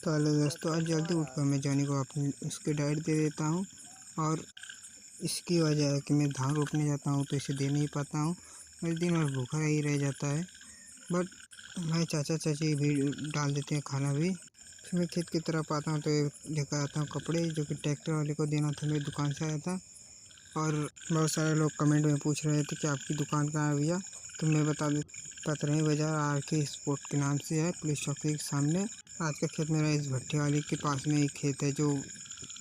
तो हेलो दोस्तों, आज जल्दी उठकर मैं जॉनी को अपनी उसकी डाइट दे देता हूँ। और इसकी वजह है कि मैं धान रोपने जाता हूँ तो इसे दे नहीं पाता हूँ। मैं दिन भर भूखा ही रह जाता है। बट मैं चाचा चाची भी डाल देते हैं खाना भी। फिर मैं खेत की तरफ आता हूँ तो लेकर आता हूँ कपड़े जो कि ट्रैक्टर वाले को देना था, मेरी दुकान से आया था। और बहुत सारे लोग कमेंट में पूछ रहे थे कि आपकी दुकान कहाँ है भैया। तो मैं बता दूँ, पतरही बाज़ार RK स्पोर्ट के नाम से है, पुलिस चौकी के सामने। आज का खेत मेरा इस भट्टी वाले के पास में एक खेत है जो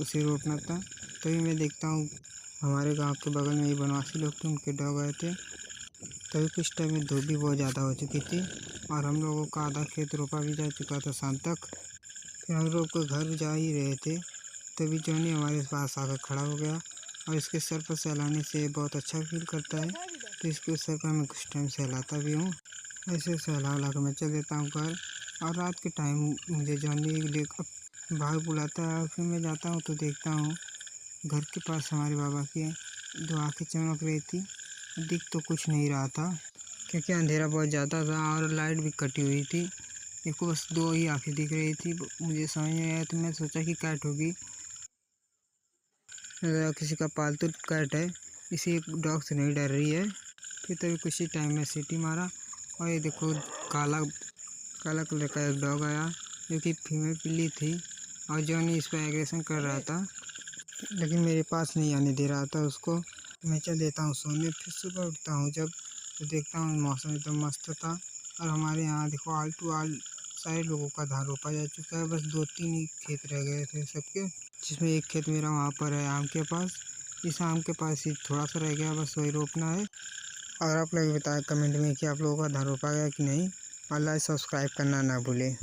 उसे रोपना था। तभी मैं देखता हूँ हमारे गांव के बगल में ही बनवासी लोग थे, उनके डॉग आए थे। तभी कुछ टाइम में धूप भी बहुत ज़्यादा हो चुकी थी और हम लोगों का आधा खेत रोपा भी जा चुका था शाम तक। फिर हम लोग को घर जा ही रहे थे, तभी जॉनी हमारे पास आकर खड़ा हो गया और इसके सर पर सहलाने से बहुत अच्छा फील करता है। तो इसके सर पर मैं कुछ टाइम सहलाता भी हूँ। ऐसे सहला कर मैं चल देता हूँ घर। और रात के टाइम मुझे जॉनी लेकर बाहर बुलाता है और फिर मैं जाता हूँ तो देखता हूँ घर के पास हमारे बाबा की दो आँखें चमक रही थी। दिख तो कुछ नहीं रहा था क्योंकि अंधेरा बहुत ज़्यादा था और लाइट भी कटी हुई थी। एक को बस दो ही आँखें दिख रही थी। मुझे समझ नहीं आया तो मैं सोचा कि कैट होगी, किसी का पालतू कैट है, इसी एक डॉग से नहीं डर रही है। फिर तभी कुछ ही टाइम में सीटी मारा और ये देखो काला काला कलर का एक डॉग आया जो कि फीमेल पिल्ली थी और जॉनी इस पर एग्रेशन कर रहा था, लेकिन मेरे पास नहीं आने दे रहा था उसको। मैं चल देता हूँ सोने। फिर सुबह उठता हूँ जब तो देखता हूँ मौसम एकदम मस्त था और हमारे यहाँ देखो आल टू आल सारे लोगों का धान रोपा जा चुका है। बस 2-3 ही खेत रह गए थे सबके, जिसमें एक खेत मेरा वहाँ पर है आम के पास। इस आम के पास ही थोड़ा सा रह गया, बस वही रोपना है। और आप लोग बताएं कमेंट में कि आप लोगों का धान रोपा गया कि नहीं। और लाइक सब्सक्राइब करना ना भूलें।